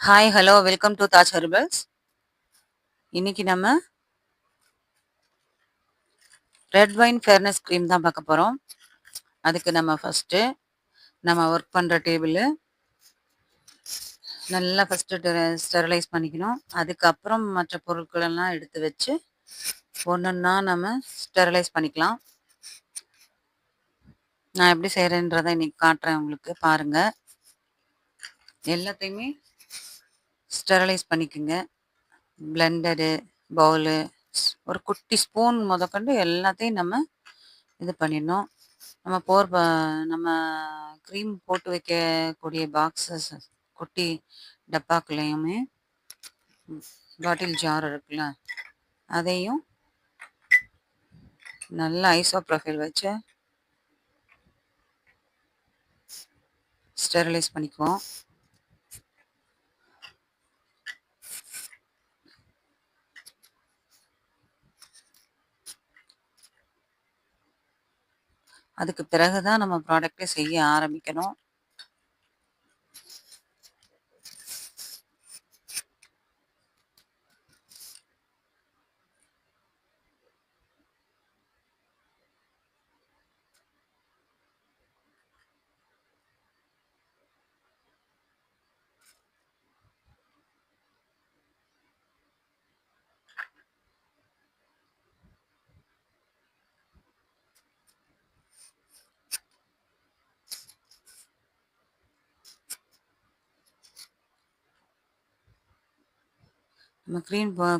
Hi, hello, welcome to Taj herbals. இன்னைக்கு நம்ம red wine fairness cream தான் பார்க்க போகிறோம். அதுக்கு நம்ம ஃபஸ்ட்டு நம்ம ஒர்க் பண்ணுற டேபிளு நல்லா ஃபஸ்ட்டு ஸ்டெரலைஸ் பண்ணிக்கணும். அதுக்கப்புறம் மற்ற பொருட்களெல்லாம் எடுத்து வச்சு ஒன்றொன்னா நம்ம ஸ்டெரலைஸ் பண்ணிக்கலாம். நான் எப்படி செய்கிறேன்றதை இன்னைக்கு காட்டுறேன் உங்களுக்கு, பாருங்கள். எல்லாத்தையுமே ஸ்டெரலைஸ் பண்ணிக்கோங்க. பிளெண்டரு, பவுலு, ஒரு குட்டி ஸ்பூன் முதற்கொண்டு எல்லாத்தையும் நம்ம இது பண்ணிடணும். நம்ம க்ரீம் போட்டு வைக்கக்கூடிய பாக்ஸஸ் குட்டி டப்பாக்குள்ளேயுமே பாட்டில் ஜார் இருக்குல்ல, அதையும் நல்லா ஐசோப்ரோஃபைல் வச்சு ஸ்டெரிலைஸ் பண்ணிக்குவோம். அதுக்கு பிறகு தான் நம்ம ப்ராடக்டை செய்ய ஆரம்பிக்கணும். நம்ம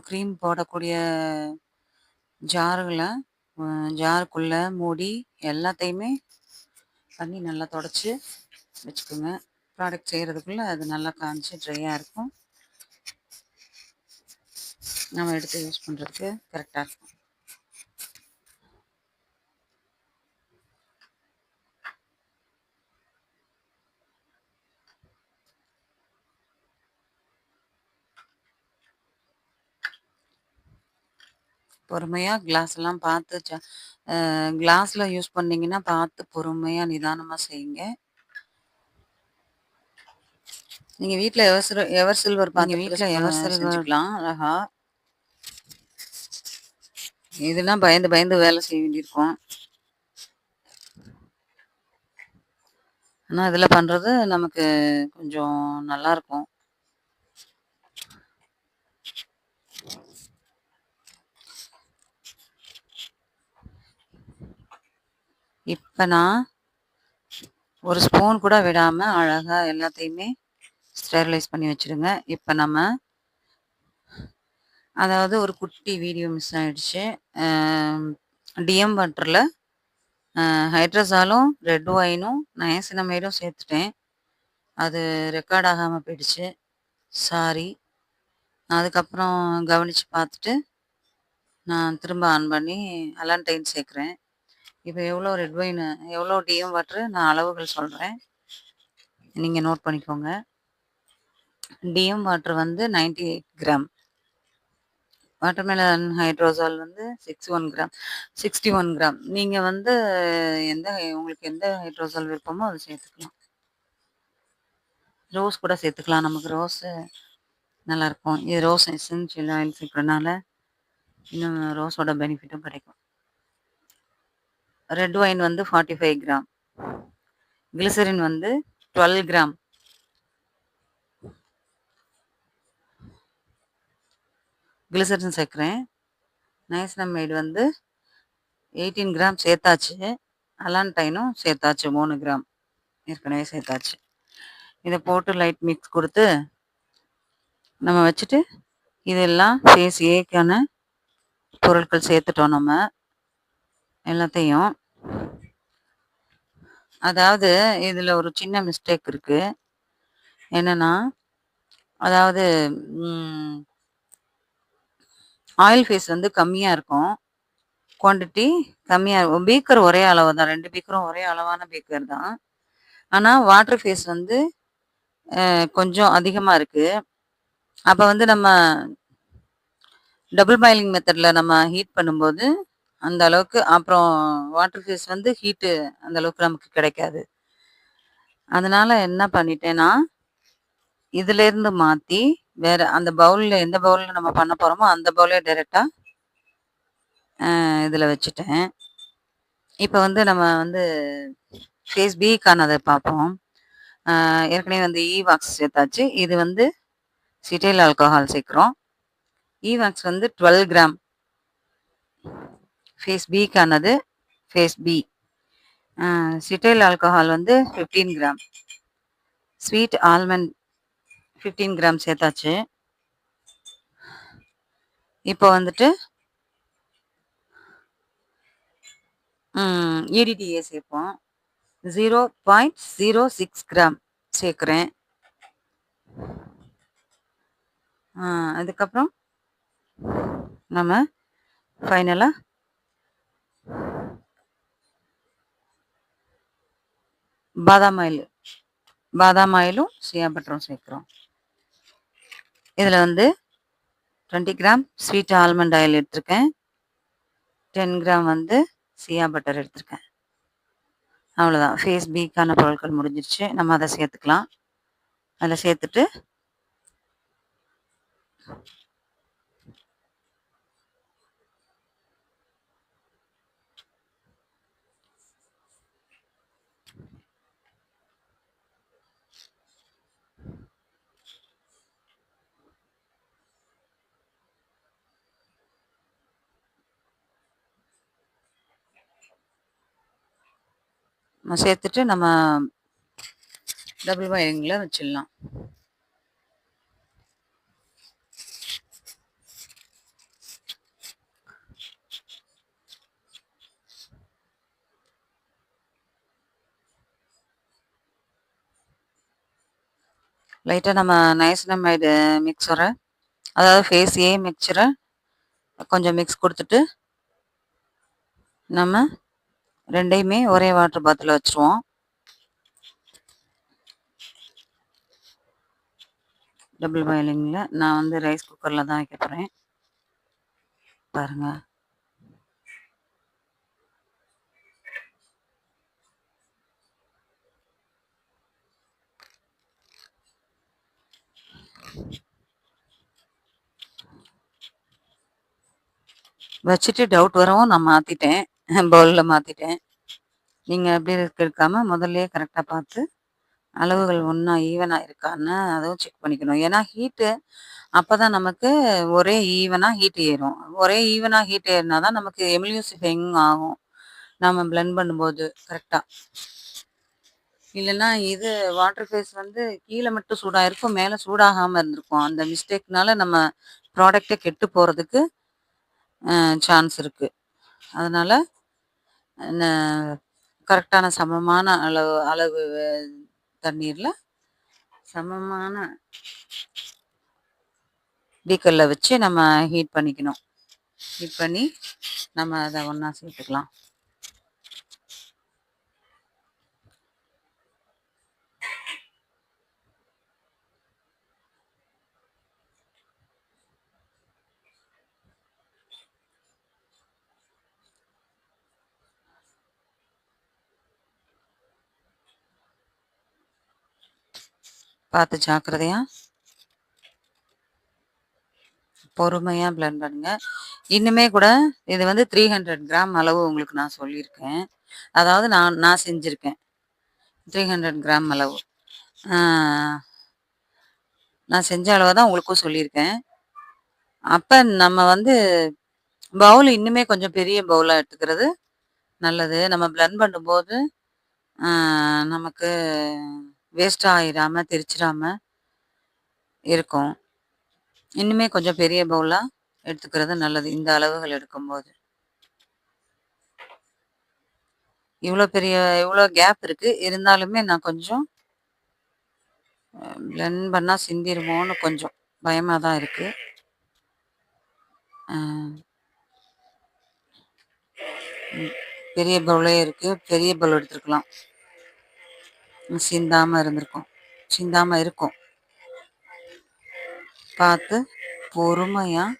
க்ரீம் போடக்கூடிய ஜாருக்குள்ளே மூடி எல்லாத்தையுமே பண்ணி நல்லா தொடச்சி வச்சுக்கோங்க. ப்ராடக்ட் செய்கிறதுக்குள்ளே அது நல்லா காஞ்சி ட்ரையாக இருக்கும். நம்ம எடுத்து யூஸ் பண்ணுறதுக்கு கரெக்டாக இருக்கும். பொறுமையாக கிளாஸ்லாம் பார்த்து கிளாஸில் யூஸ் பண்ணிங்கன்னா பார்த்து பொறுமையாக நிதானமாக செய்யுங்க. நீங்கள் வீட்டில் எவர் சில்வர் செஞ்சுக்கலாம் அழகா. இதுனா பயந்து வேலை செய்ய வேண்டியிருக்கும். ஆனால் இதில் பண்ணுறது நமக்கு கொஞ்சம் நல்லாயிருக்கும். இப்போ நான் ஒரு ஸ்பூன் கூட விடாமல் அழகாக எல்லாத்தையுமே ஸ்டெரிலைஸ் பண்ணி வச்சுடுங்க. இப்போ நம்ம அதாவது ஒரு குட்டி வீடியோ மிஸ் ஆகிடுச்சு. டிஎம் வாட்டரில் ஹைட்ரஸாலும் ரெட் ஒயினும் நயசினமைடும் சேர்த்துட்டேன். அது ரெக்கார்ட் ஆகாமல் போயிடுச்சு, சாரி. அதுக்கப்புறம் கவனித்து பார்த்துட்டு நான் திரும்ப ஆன் பண்ணி அலன்டைன் சேர்க்குறேன். இப்போ எவ்வளோ ரெட் ஒயின், எவ்வளோ டிஎம் வாட்ரு, நான் அளவுகள் சொல்கிறேன், நீங்கள் நோட் பண்ணிக்கோங்க. டிஎம் வாட்ரு வந்து 98 கிராம், வாட்டர்மெலன் ஹைட்ரோசால் வந்து 61 கிராம். நீங்கள் வந்து உங்களுக்கு எந்த ஹைட்ரோசால் விருப்பமோ அதை சேர்த்துக்கலாம். ரோஸ் கூட சேர்த்துக்கலாம், நமக்கு ரோஸு நல்லாயிருக்கும். இது ரோஸ் எசென்ஷியல் ஆயில் சேர்க்குறதுனால இன்னும் ரோஸோட பெனிஃபிட்டும் கிடைக்கும். ரெட் ஒயின் வந்து 45 கிராம், கிளிசரின் வந்து 12 கிராம், கிளிசரின் சேர்க்குறேன். நைசினமைடு வந்து 18 கிராம் சேர்த்தாச்சு. அலான்டைனும் சேர்த்தாச்சு 3 கிராம், ஏற்கனவே சேர்த்தாச்சு. இதை போட்டு லைட் மிக்ஸ் கொடுத்து நம்ம வச்சுட்டு இதெல்லாம் ஃபேஸ் ஏக்கான பொருட்கள் சேர்த்துட்டோம் நம்ம எல்லாத்தையும். அதாவது இதில் ஒரு சின்ன மிஸ்டேக் இருக்குது. என்னென்னா, அதாவது ஆயில் ஃபேஸ் வந்து கம்மியாக இருக்கும், குவான்டிட்டி கம்மியாக இருக்கும். பீக்கர் ஒரே அளவு தான், 2 பீக்கரும் ஒரே அளவான பீக்கர் தான். ஆனால் வாட்டர் ஃபேஸ் வந்து கொஞ்சம் அதிகமாக இருக்குது. அப்போ வந்து நம்ம டபுள் பாயிலிங் மெத்தடில் நம்ம ஹீட் பண்ணும்போது அந்த அளவுக்கு, அப்புறம் வாட்டர் ஃபேஸ் வந்து ஹீட்டு அந்த அளவுக்கு நமக்கு கிடைக்காது. அதனால் என்ன பண்ணிட்டேன்னா, இதிலேருந்து மாத்தி, வேற அந்த பவுல்ல எந்த பவுல்ல நம்ம பண்ண போறோமோ, அந்த பவுலே டைரக்ட்டா இதில வச்சுட்டேன். இப்ப வந்து நம்ம வந்து ஃபேஸ் பிக்கானத பார்ப்போம். ஏற்கனவே வந்து ஈவாக்ஸ் சேர்த்தாச்சு. இது வந்து சிட்டைல் ஆல்கஹால் சேர்க்கிறோம். ஈவாக்ஸ் வந்து 12 கிராம். ஃபேஸ் பிக்கானது ஃபேஸ் பி. சிட்டைல் ஆல்கஹால் வந்து 15 கிராம். ஸ்வீட் ஆல்மண்ட் 15 கிராம் சேர்த்தாச்சு. இப்போ வந்துட்டு EDTA சேர்ப்போம். 0.06 கிராம் சேர்க்கிறேன். அதுக்கப்புறம் நம்ம ஃபைனலா பாதாம் ஆயிலும் சியா பட்டரும் சேர்க்கிறோம். இதில் வந்து 20 கிராம் ஸ்வீட் ஆல்மண்ட் ஆயில் எடுத்திருக்கேன். 10 கிராம் வந்து சியா பட்டர் எடுத்திருக்கேன். அவ்வளோதான். ஃபேஸ் பிக்கான பொருட்கள் முடிஞ்சிருச்சு. நம்ம அதை சேர்த்துக்கலாம். அதில் சேர்த்துட்டு நம்ம டபுள் பாயிலிங்கில் வச்சிடலாம். லைட்டாக நம்ம நைசினமைடு மிக்சரை, அதாவது ஃபேஸ் ஏ மிக்சரை கொஞ்சம் மிக்ஸ் கொடுத்துட்டு நம்ம ரெண்டையுமே ஒரே வாட்டர் பாத்தில் வச்சுருவோம். டபுள் பாயிலிங்கில் நான் வந்து ரைஸ் குக்கரில் தான் வைக்க போகிறேன். பாருங்கள். வச்சுட்டு டவுட் வரவும் நான் மாற்றிட்டேன். பவுலில் மாற்றிட்டேன். நீங்கள் அப்படி இருக்காமல் முதல்லையே கரெக்டாக பார்த்து அளவுகள் ஒன்றா ஈவனாக இருக்கான்னு அதுவும் செக் பண்ணிக்கணும். ஏன்னா ஹீட்டு அப்போ தான் நமக்கு ஒரே ஈவனாக ஹீட் ஏறும். ஒரே ஈவனாக ஹீட் ஏறினா தான் நமக்கு எம்யூசிஃபைங் ஆகும். நம்ம பிளெண்ட் பண்ணும்போது கரெக்டாக. இல்லைன்னா இது வாட்டர் ஃபேஸ் வந்து கீழே மட்டும் சூடாக இருக்கும், மேலே சூடாகாமல் இருந்திருக்கும். அந்த மிஸ்டேக்னால நம்ம ப்ராடக்டே கெட்டு போகிறதுக்கு சான்ஸ் இருக்குது. அதனால் கரெக்டான சமமான அளவு தண்ணீரில் சமமான பீக்கரில் வச்சு நம்ம ஹீட் பண்ணிக்கணும். ஹீட் பண்ணி நம்ம அதை ஒன்றா சேர்த்துக்கலாம். பார்த்து ஜாக்கிரதையாக பொறுமையாக பிளெண்ட் பண்ணுங்க. இன்னுமே கூட இது வந்து 300 கிராம் அளவு உங்களுக்கு நான் சொல்லியிருக்கேன். அதாவது நான் செஞ்சுருக்கேன் 300 கிராம் அளவு. நான் செஞ்ச அளவு தான் உங்களுக்கும் சொல்லியிருக்கேன். அப்போ நம்ம வந்து பவுல் இன்னுமே கொஞ்சம் பெரிய பவுலாக எடுத்துக்கிறது நல்லது. நம்ம பிளெண்ட் பண்ணும்போது நமக்கு வேஸ்ட் ஆயிடாமல் தெரிச்சிடாமல் இருக்கும். இன்னுமே கொஞ்சம் பெரிய பவுலாக எடுத்துக்கிறது நல்லது இந்த அளவுகள் எடுக்கும்போது. இவ்வளோ கேப் இருக்குது. இருந்தாலுமே நான் கொஞ்சம் பிளெண்ட் பண்ணால் சிந்திருமோன்னு கொஞ்சம் பயமாக தான் இருக்குது. பெரிய பவுலே இருக்குது. பெரிய பவுல் எடுத்துருக்கலாம். சிந்தாமல் இருக்கும். பார்த்து பொறுமையாக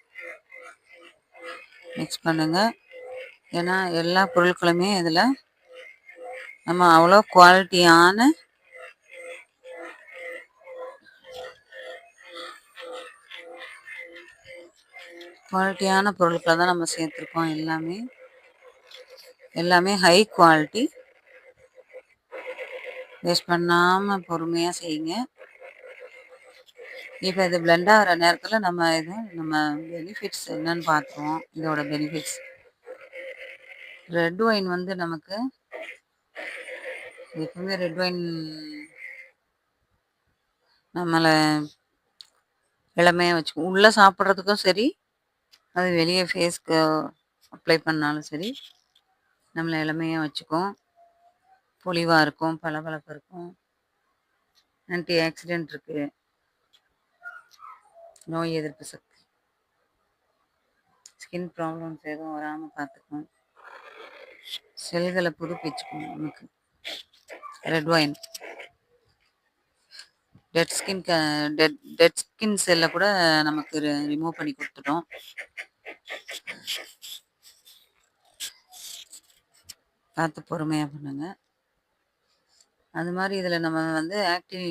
மிக்ஸ் பண்ணுங்க. ஏன்னா எல்லா பொருட்களுமே இதில் நம்ம அவ்வளோ குவாலிட்டியான குவாலிட்டியான பொருட்கள தான் நம்ம சேர்த்துருக்கோம் எல்லாமே. எல்லாமே ஹை குவாலிட்டி. வேஸ்ட் பண்ணாம பொறுமையா செய்யுங்க. இப்ப இது பிளெண்ட் ஆகுற நேரத்துல நம்ம பெனிஃபிட்ஸ் என்னன்னு பார்த்துருவோம். இதோட பெனிஃபிட்ஸ். ரெட் ஒயின் வந்து நமக்கு எப்பவுமே ரெட் ஒயின் நம்மள இளமையா வச்சுக்கும். உள்ள சாப்பிடுறதுக்கும் சரி, அது வெளிய ஃபேஸ்க்கு அப்ளை பண்ணாலும் சரி, நம்மள இளமையா வச்சுக்கும். பொலிவா இருக்கும், பளபளப்பு இருக்கும். ஆன்டி ஆக்சிடென்ட் இருக்கு. நோய் எதிர்ப்பு சக்தி. ஸ்கின் ப்ராப்ளம்ஸ் எதுவும் வராம பார்த்துக்கும். செல்கள புதுப்பிச்சுக்கும் நமக்கு. Red wine. டெட் ஸ்கின் செல்ல கூட நமக்கு ரிமூவ் பண்ணி குடுத்துடும். பார்த்து பொறுமையா பண்ணுங்க. அது மாரி இதில நம்ம வந்து ஆக்டிவ்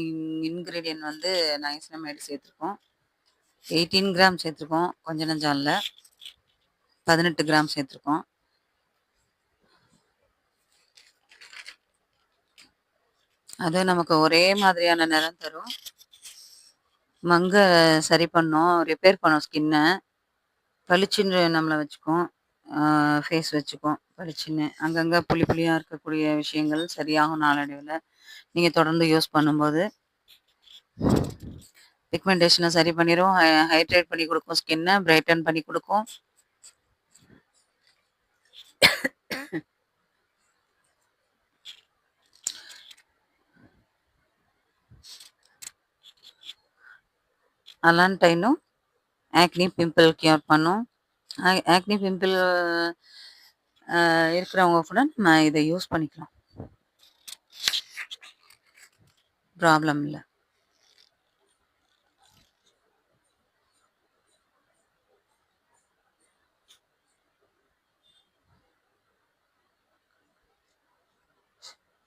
இன்கிரீடியன்ட் வந்து நைசினமைடு சேர்த்துருக்கோம். 18 கிராம் சேர்த்துருக்கோம். கொஞ்சம் நஞ்சம் இல்ல. 18 கிராம் சேர்த்துருக்கோம். அது நமக்கு ஒரே மாதிரியான நிறம் தரும். மங்க சரி பண்ணும். ரிப்பேர் பண்ணும் ஸ்கின்ன. பளிச்சுன்னு நம்மள வச்சுக்கும். ஃபேஸ் வச்சுக்கும் பளிச்சுன்னு. அங்கங்க புள்ளி புள்ளியா இருக்கக்கூடிய விஷயங்கள் சரியாகும் நாளடைவுல. நீங்க தொடர்ந்து யூஸ் பண்ணும்போது. பிக்மெண்டேஷன சரி பண்ணிரும். ஹைட்ரேட் பண்ணி குடுக்கும் ஸ்கின்ன. பிரைட்டன் பண்ணி குடுக்கும். அலான்டைனும் ஆக்னி பிம்பிள் கியூர் பண்ணும். ஆக்னி பிம்பிள் இருக்கிறவங்க கூட நம்ம இத யூஸ் பண்ணிக்கலாம். ப்ராப்ளம் இல்ல.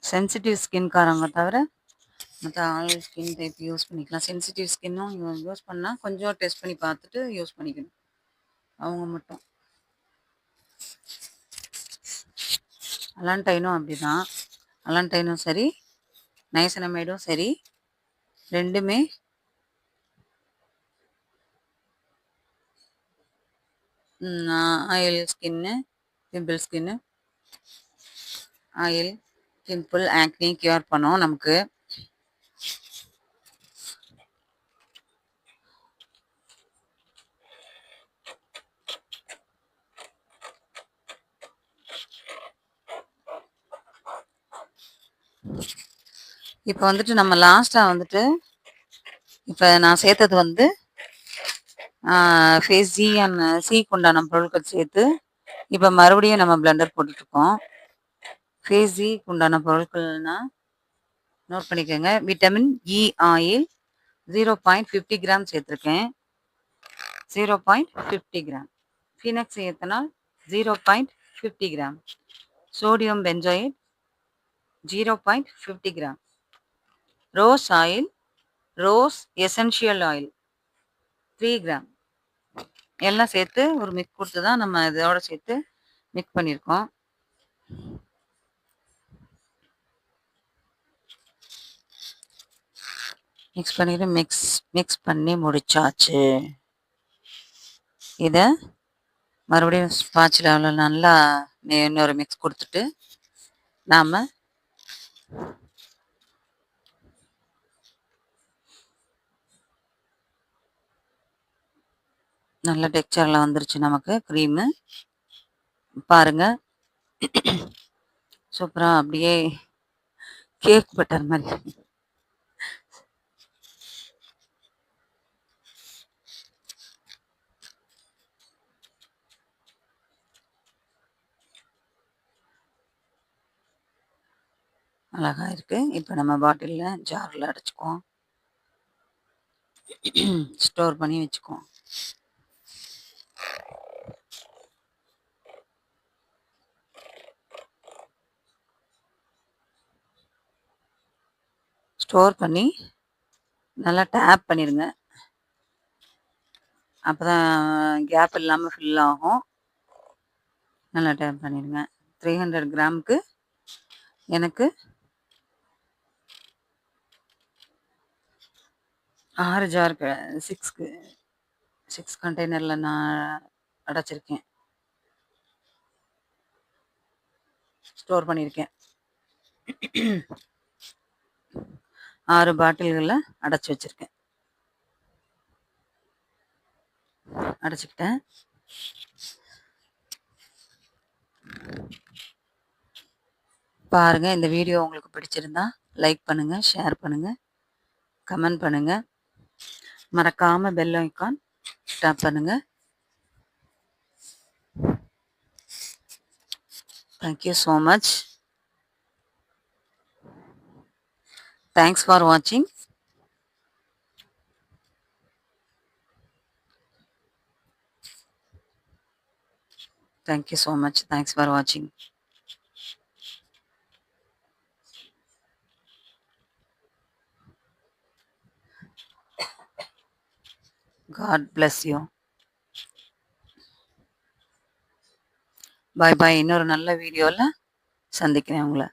சென்சிட்டிவ் ஸ்கின்காரங்க தவிர, மத்த ஆல் ஸ்கின் டைப் யூஸ் பண்ணிக்கலாம். சென்சிட்டிவ் ஸ்கின்னும் யூஸ் பண்ணா கொஞ்சம் டெஸ்ட் பண்ணி பார்த்துட்டு யூஸ் பண்ணிக்கணும். அவங்க மட்டும். அலான்டைனும் அப்படிதான். அலான்டைனும் சரி, நைசினமைடும் சரி, 2மே ஆயில் ஸ்கின்னு, பிம்பிள் ஸ்கின்னு, ஆயில், பிம்பிள், ஆக்னி கியூர் பண்ணும் நமக்கு. இப்ப வந்துட்டு நம்ம லாஸ்ட்டா வந்துட்டு, இப்ப நான் சேர்த்தது வந்து ஃபேஸ் சிக்கு உண்டான பொருட்கள் சேர்த்து, இப்ப மறுபடியும் நம்ம பிளெண்டர் போட்டுட்டுருக்கோம். ஃபேஸ் சிக்கு உண்டான பொருட்கள்னா, நோட் பண்ணிக்கோங்க. விட்டமின் இ ஆயில் 0.50 கிராம் சேர்த்துருக்கேன். 0.50 gram. Phenoxyethanol 0.50 gram. Sodium benzoate 0.50 gram. Rose oil, rose essential oil 3 gram. எல்லாம் சேர்த்து ஒரு மிக்ஸ் குடுத்து தான் நம்ம இதோட சேர்த்து மிக்ஸ் பண்ணியிருக்கோம். மிக்ஸ் பண்ணிட்டு மிக்ஸ் பண்ணி முடிச்சாச்சு. இத மறுபடியும் ஸ்பாட்சுலால நல்லா இன்னொரு மிக்ஸ் குடுத்துட்டு, நாம நல்ல டெக்ஸ்சர்ல வந்துருச்சு நமக்கு கிரீமு. பாருங்க. சூப்பரா அப்படியே கேக் பட்டர் மாரி. அழகா இருக்கு. இப்ப நம்ம பாட்டில்ல, ஜார்ல அடைச்சுக்குவோம். ஸ்டோர் பண்ணி வச்சுக்குவோம். ஸ்டோர் பண்ணி நல்லா டேப் பண்ணிருங்க. அப்போ தான் கேப் இல்லாமல் ஃபில் ஆகும். நல்லா டேப் பண்ணிடுங்க. 300 கிராமுக்கு எனக்கு 6 ஜாருக்கு 6 கண்டெய்னரில் நான் அடைச்சிருக்கேன், ஸ்டோர் பண்ணியிருக்கேன். 6 பாட்டில்களில் அடைச்சி வச்சுருக்கேன். அடைச்சிக்கிட்டேன். பாருங்கள். இந்த வீடியோ உங்களுக்கு பிடிச்சிருந்தா லைக் பண்ணுங்கள், ஷேர் பண்ணுங்கள், கமெண்ட் பண்ணுங்கள். மறக்காமல் பெல் ஐக்கான் டேப் பண்ணுங்கள். Thank you so much. Thanks for வாட்சிங். Thank you so much. Thanks for watching. God bless you. Bye bye. இன்னொரு நல்ல வீடியோவில் சந்திக்கிறேன் உங்களை.